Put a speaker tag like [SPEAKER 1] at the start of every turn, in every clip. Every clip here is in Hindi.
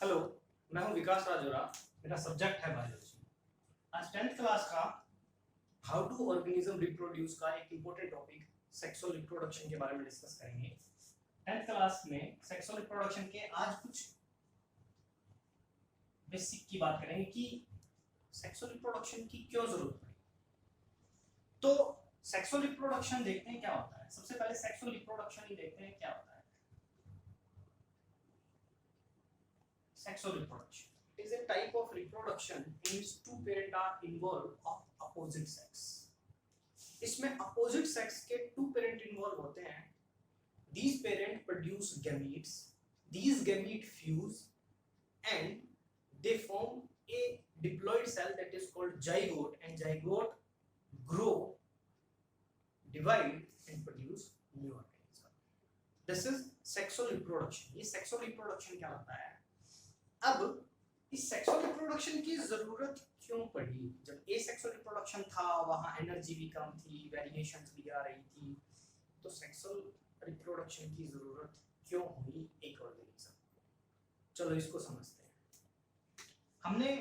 [SPEAKER 1] हेलो, मैं हूं विकास राजोरा। मेरा सब्जेक्ट है बायोलॉजी। आज 10th क्लास का हाउ टू ऑर्गेनिज्म रिप्रोड्यूस का एक इम्पोर्टेंट टॉपिक सेक्सुअल रिप्रोडक्शन के बारे में डिस्कस करेंगे। 10th क्लास में सेक्सुअल रिप्रोडक्शन के आज कुछ बेसिक की बात करेंगे कि सेक्सुअल रिप्रोडक्शन की क्यों जरूरत पड़ी। तो सेक्सुअल रिप्रोडक्शन देखते हैं क्या होता है। सबसे पहले सेक्सुअल रिप्रोडक्शन ही देखते हैं क्या होता है। Sexual reproduction. It is a type of reproduction in which two parents are involved of opposite sex. इसमें opposite sex के two parent involved होते हैं. These parents produce gametes. These gametes fuse and they form a diploid cell that is called zygote, and zygote grow, divide and produce new organism. This is sexual reproduction. ये sexual reproduction क्या होता है? अब इस सेक्सुअल रिप्रोडक्शन की जरूरत क्यों पड़ी? जब ए सेक्सुअल रिप्रोडक्शन था वहां एनर्जी भी कम थी, वेरिएशंस भी आ रही थी, तो सेक्सुअल रिप्रोडक्शन की जरूरत क्यों हुई एक ऑर्गेनिज्म? चलो इसको समझते हैं। हमने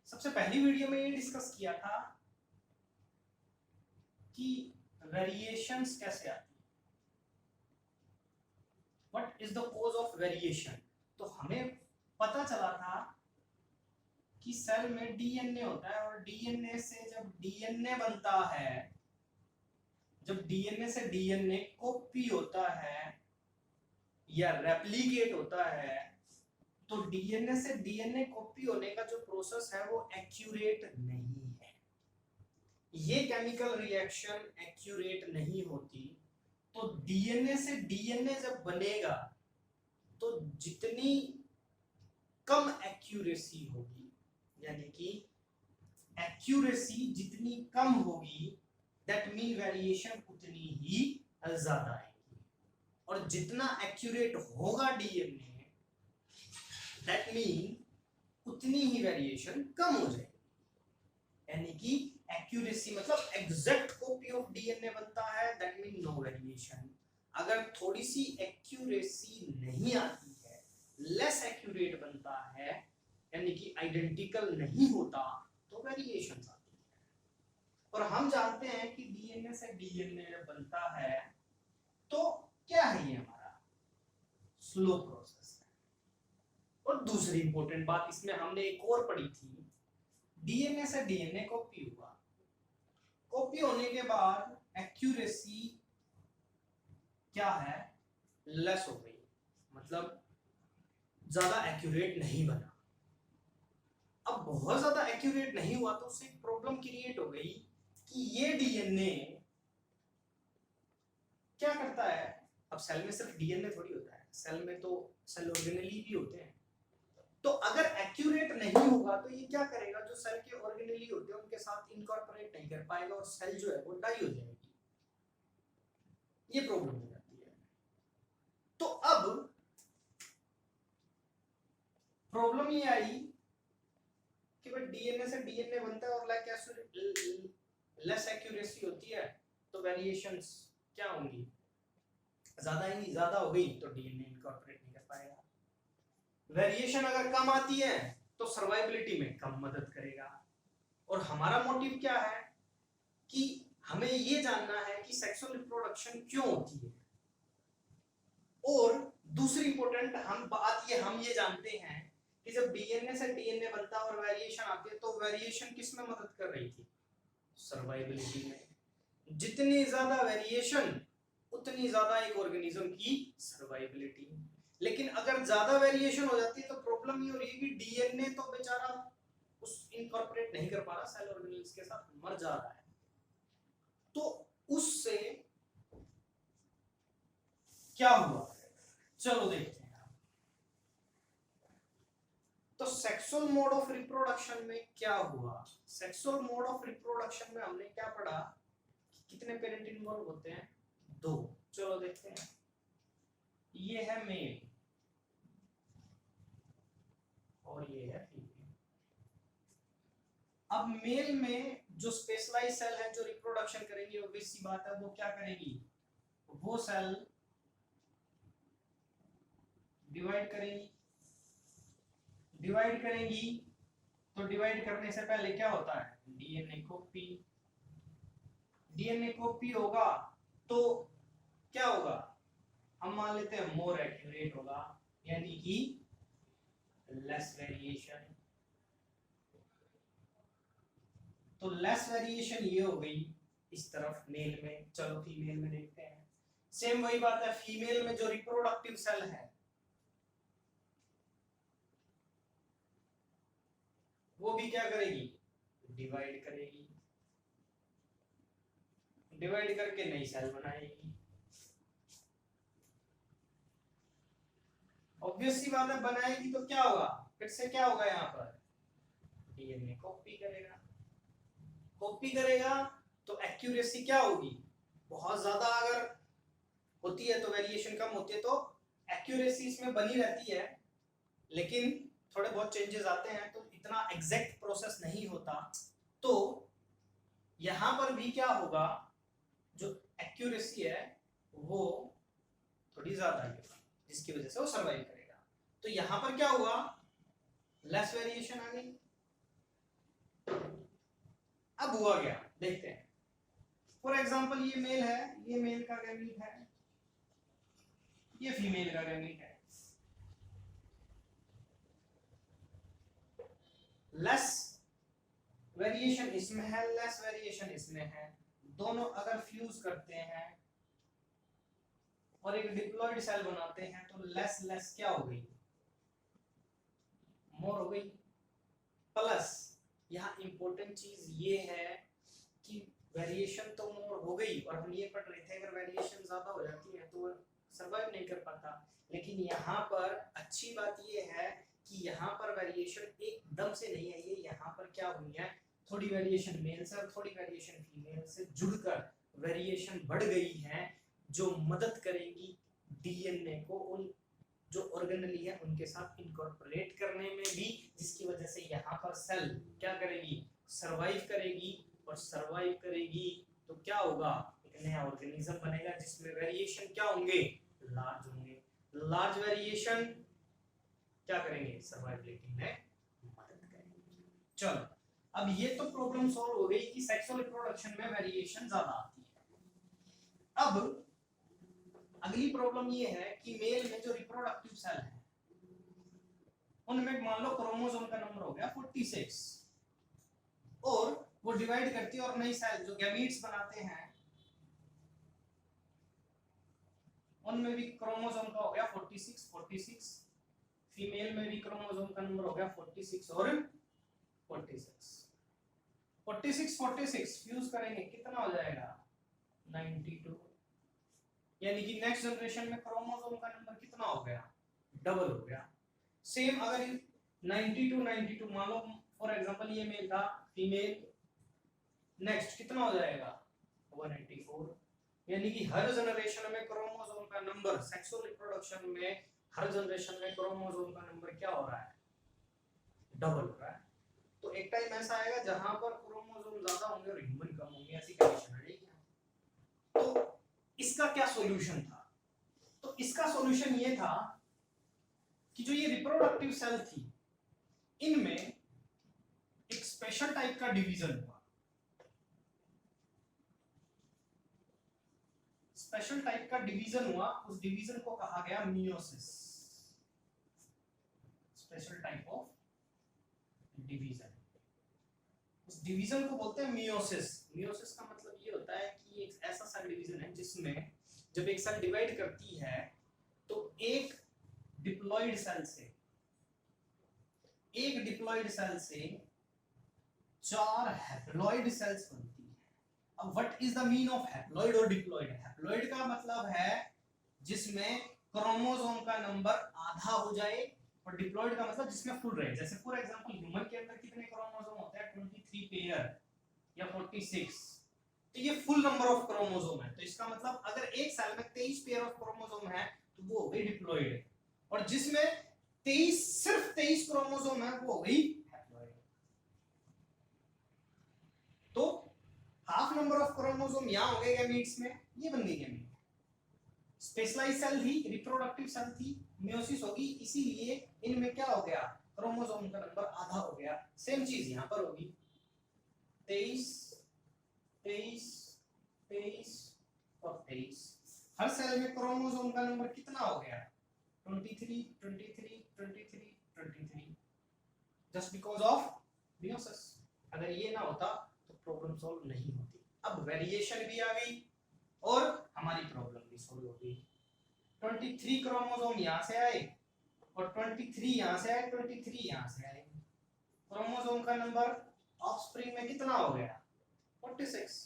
[SPEAKER 1] सबसे पहली वीडियो में ये डिस्कस किया था कि वेरिएशंस कैसे आती है, what is the cause of variation. तो हमें पता चला था कि सेल में डीएनए होता है और डीएनए से जब डीएनए बनता है, जब डीएनए से डीएनए कॉपी होता है या रेप्लिकेट होता है, तो डीएनए से डीएनए कॉपी होने का जो प्रोसेस है वो एक्यूरेट नहीं है। ये केमिकल रिएक्शन एक्यूरेट नहीं होती। तो डीएनए से डीएनए जब बनेगा तो जितनी कम एक्यूरेसी होगी, यानी कि एक्यूरेसी जितनी कम होगी, दैट मीन वेरिएशन उतनी ही ज्यादा आएगी। और जितना एक्यूरेट होगा डीएनए, दैट मीन उतनी ही वेरिएशन कम हो जाएगी। यानी कि एक्यूरेसी मतलब एग्जैक्ट कॉपी ऑफ डीएनए बनता है, दैट मीन नो वेरिएशन। अगर थोड़ी सी एक्यूरेसी नहीं आती है, लेस एक्यूरेट बनता है, यानी कि आइडेंटिकल नहीं होता, तो वेरिएशंस आती है। और हम जानते हैं कि डीएनए से डीएनए बनता है तो क्या है, ये हमारा स्लो प्रोसेस है। और दूसरी इंपॉर्टेंट बात इसमें हमने एक और पढ़ी थी, डीएनए से डीएनए कॉपी हुआ, कॉपी होने के बाद एक्यूरेसी क्या है, लेस हो गई, मतलब ज्यादा एक्यूरेट नहीं बना। अब बहुत ज्यादा एक्यूरेट नहीं हुआ तो उससे एक प्रॉब्लम क्रिएट हो गई कि ये डीएनए क्या करता है। अब सेल में सिर्फ डीएनए थोड़ी होता है, सेल में तो सेल ऑर्गेनेली भी होते हैं। तो अगर एक्यूरेट नहीं होगा तो ये क्या करेगा, जो सेल के ऑर्गेनेली होते हैं उनके साथ इनकॉर्पोरेट नहीं कर पाएगा और सेल जो है वो डाई हो जाएगी। ये प्रॉब्लम हो जाती है। तो अब प्रॉब्लम ये आई कि भाई डीएनए से डीएनए बनता है और लेस एक्यूरेसी होती है, तो वेरिएशंस क्या होंगी, ज्यादा ही ज्यादा हो गई, तो डीएनए इनकॉर्पोरेट नहीं कर पाएगा। वेरिएशन अगर कम आती है तो सर्वाइबिलिटी में कम मदद करेगा। और हमारा मोटिव क्या है कि हमें ये जानना है कि सेक्सुअल रिप्रोडक्शन क्यों होती है। और दूसरी इंपॉर्टेंट हम ये जानते हैं कि जब डीएनए से डीएनए बनता है और वेरिएशन आती है, तो वेरिएशन किस में मदद कर रही थी, सर्वाइबिलिटी में। जितनी ज्यादा वेरिएशन उतनी ज्यादा एक ऑर्गेनिज्म की सर्वाइबिलिटी। लेकिन अगर ज्यादा वेरिएशन हो जाती है तो प्रॉब्लम ये हो रही है कि डीएनए तो बेचारा उस इनकॉर्पोरेट नहीं कर पा रहा, सेल ऑर्गेनेल्स के साथ मर जा रहा है। तो उससे क्या हुआ, चलो देखते हैं। तो सेक्सुअल मोड ऑफ रिप्रोडक्शन में क्या हुआ? सेक्सुअल मोड ऑफ रिप्रोडक्शन में हमने क्या पढ़ा, कितने पेरेंट इन्वॉल्व होते हैं, 2। चलो देखते हैं। ये है मेल और ये है फीमेल। अब मेल में जो स्पेशलाइज सेल है जो रिप्रोडक्शन करेंगी, ऑब्वियस सी बात है वो क्या करेगी, वो सेल डिवाइड करेगी। डिवाइड करेंगी तो डिवाइड करने से पहले क्या होता है, डीएनए कॉपी। डीएनए कॉपी होगा तो क्या होगा, हम मान लेते हैं मोर एक्यूरेट होगा, यानी कि लेस वेरिएशन। तो लेस वेरिएशन ये हो गई इस तरफ मेल में। चलो फीमेल में देखते हैं। सेम वही बात है, फीमेल में जो रिप्रोडक्टिव सेल है वो भी क्या करेगी, डिवाइड करेगी। डिवाइड करके नई सेल बनाएगी। ऑब्वियस सी बात है, बनाएगी तो क्या होगा, फिर से क्या होगा, यहाँ पर डीएनए कॉपी करेगा। कॉपी करेगा तो एक्यूरेसी क्या होगी, बहुत ज्यादा अगर होती है तो वेरिएशन कम होती है, तो एक्यूरेसी इसमें बनी रहती है, लेकिन थोड़े बहुत चेंजेस आते हैं, तो इतना एग्जैक्ट प्रोसेस नहीं होता। तो यहां पर भी क्या होगा, जो एक्यूरेसी है वो थोड़ी ज्यादा होगी, जिसकी वजह से वो सर्वाइव करेगा। तो यहां पर क्या हुआ, लेस वेरिएशन आ गई। अब हुआ क्या देखते हैं। फॉर एग्जांपल ये मेल है, ये मेल का गैमीट है, ये फीमेल का गैमीट है। लेस वेरिएशन इसमें है, लेस वेरिएशन इसमें है। दोनों अगर फ्यूज करते हैं और एक डिप्लॉयड सेल बनाते हैं तो लेस लेस क्या हो गई, मोर हो गई। प्लस यहाँ इंपॉर्टेंट चीज ये है कि वेरिएशन तो मोर हो गई, और हम ये पढ़ रहे थे अगर वेरिएशन ज्यादा हो जाती है तो सर्वाइव नहीं कर पाता। लेकिन यहाँ पर अच्छी बात ये है कि यहाँ पर वेरिएशन एकदम से नहीं आई है, यहाँ पर क्या हुई है, थोड़ी वेरिएशन मेल से और थोड़ी वेरिएशन फीमेल से जुड़कर वेरिएशन बढ़ गई है, जो मदद करेगी डीएनए को उन जो ऑर्गेनेली है उनके साथ इनकॉर्पोरेट करने में भी, जिसकी वजह से यहाँ पर सेल क्या करेगी, सरवाइव करेगी। और सरवाइव करेगी तो क्या होगा, एक नया ऑर्गेनिज्म बनेगा जिसमें वेरिएशन क्या होंगे, लार्ज होंगे। लार्ज वेरिएशन क्या करेंगे, सर्वाइवलिटी में मदद करेंगे। चलो अब ये तो प्रॉब्लम सॉल्व हो गई कि सेक्सुअल रिप्रोडक्शन में वेरिएशन ज्यादा आती है। अब अगली प्रॉब्लम ये है कि मेल में जो रिप्रोडक्टिव सेल है उनमें मान लो क्रोमोसोम का नंबर हो गया 46 और वो डिवाइड करती है और नई सेल जो गैमीट्स बनाते हैं उनमें भी क्रोमोसोम का हो गया 46 फीमेल में भी क्रोमोसोम का नंबर हो गया 46 और 46 फ्यूज करेंगे कितना हो जाएगा 92, यानी कि नेक्स्ट जनरेशन में क्रोमोसोम का नंबर कितना हो गया, डबल हो गया। सेम अगर 92 मान लो फॉर एग्जांपल ये मेल था, फीमेल नेक्स्ट कितना हो जाएगा 184, यानी कि हर जनरेशन में क्रोमोसोम का नंबर, सेक्सुअल रिप्रोडक्शन में हर जनरेशन में क्रोमोसोम का नंबर क्या हो रहा है, डबल हो रहा है। तो एक टाइम ऐसा आएगा जहां पर क्रोमोसोम ज्यादा होंगे और ह्यूमन कम होंगे, ऐसी कंडीशन आएगी। तो इसका क्या सॉल्यूशन था, तो इसका सॉल्यूशन ये था कि जो ये रिप्रोडक्टिव सेल थी इनमें एक स्पेशल टाइप का डिवीजन हुआ। स्पेशल टाइप का डिवीजन हुआ, उस डिवीजन को कहा गया meiosis. Special type of division, उस डिवीजन को बोलते हैं मियोसिस। मियोसिस का मतलब ये होता है कि एक ऐसा सा डिवीजन है जिसमें जब एक सेल डिवाइड करती है तो एक डिप्लॉयड सेल से 4 हैप्लॉयड सेल्स बनती है। अब what is the mean of haploid और डिप्लॉयड? हैप्लॉयड का मतलब है जिसमें क्रोमोसोम का नंबर आधा हो जाए, और डिप्लॉयड का मतलब जिसमें फुल रहे। जैसे फॉर एग्जांपल ह्यूमन के अंदर कितने क्रोमोसोम होते हैं, 23 पेयर या 46, तो ये फुल नंबर ऑफ क्रोमोसोम है। तो इसका मतलब अगर एक सेल में 23 पेयर ऑफ क्रोमोसोम है तो वो हो गई डिप्लॉयड, और जिसमें 23 सिर्फ 23 क्रोमोसोम है वो हो गई हैप्लॉयड। तो हाफ नंबर ऑफ क्रोमोसोम यहां हो गए गैमीट्स में, ये बन गई गैमीट। स्पेशलाइज्ड सेल थी, रिप्रोडक्टिव सेल थी, मियोसिस होगी, इसीलिए इनमें क्या हो गया, क्रोमोसोम का नंबर आधा हो गया। सेम चीज यहाँ पर होगी, 23 23 23 और 23। हर सेल में क्रोमोसोम का नंबर कितना हो गया? 23 23 23 23, जस्ट बिकॉज ऑफ मियोसिस। अगर ये ना होता तो प्रॉब्लम सॉल्व नहीं होती। अब वेरिएशन भी आ गई और हमारी प्रॉब्लम भी सॉल्व हो गई। 23 क्रोमोसोम यहाँ से आए और 23 यहाँ से आए, 23 यहाँ से आए। क्रोमोसोम का नंबर ऑफस्प्रिंग में कितना हो गया? 46।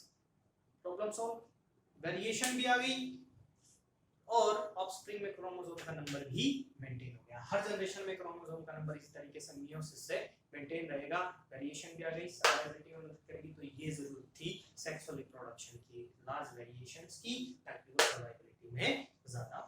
[SPEAKER 1] Problem solve. वेरिएशन भी आ गई और ऑफस्प्रिंग में क्रोमोसोम का नंबर भी मेंटेन हो गया। हर जनरेशन में क्रोमोसोम का नंबर इस तरीके से मियोसिस से मेंटेन रहेगा। वेरिएशन भी आ गई, सर्वाइवलिटी में मदद करेगी। तो ये जरूरत थी सेक्सुअल रिप्रोडक्शन की, लार्ज वेरिएशंस की, ताकि वो सर्वाइवलिटी में ज्यादा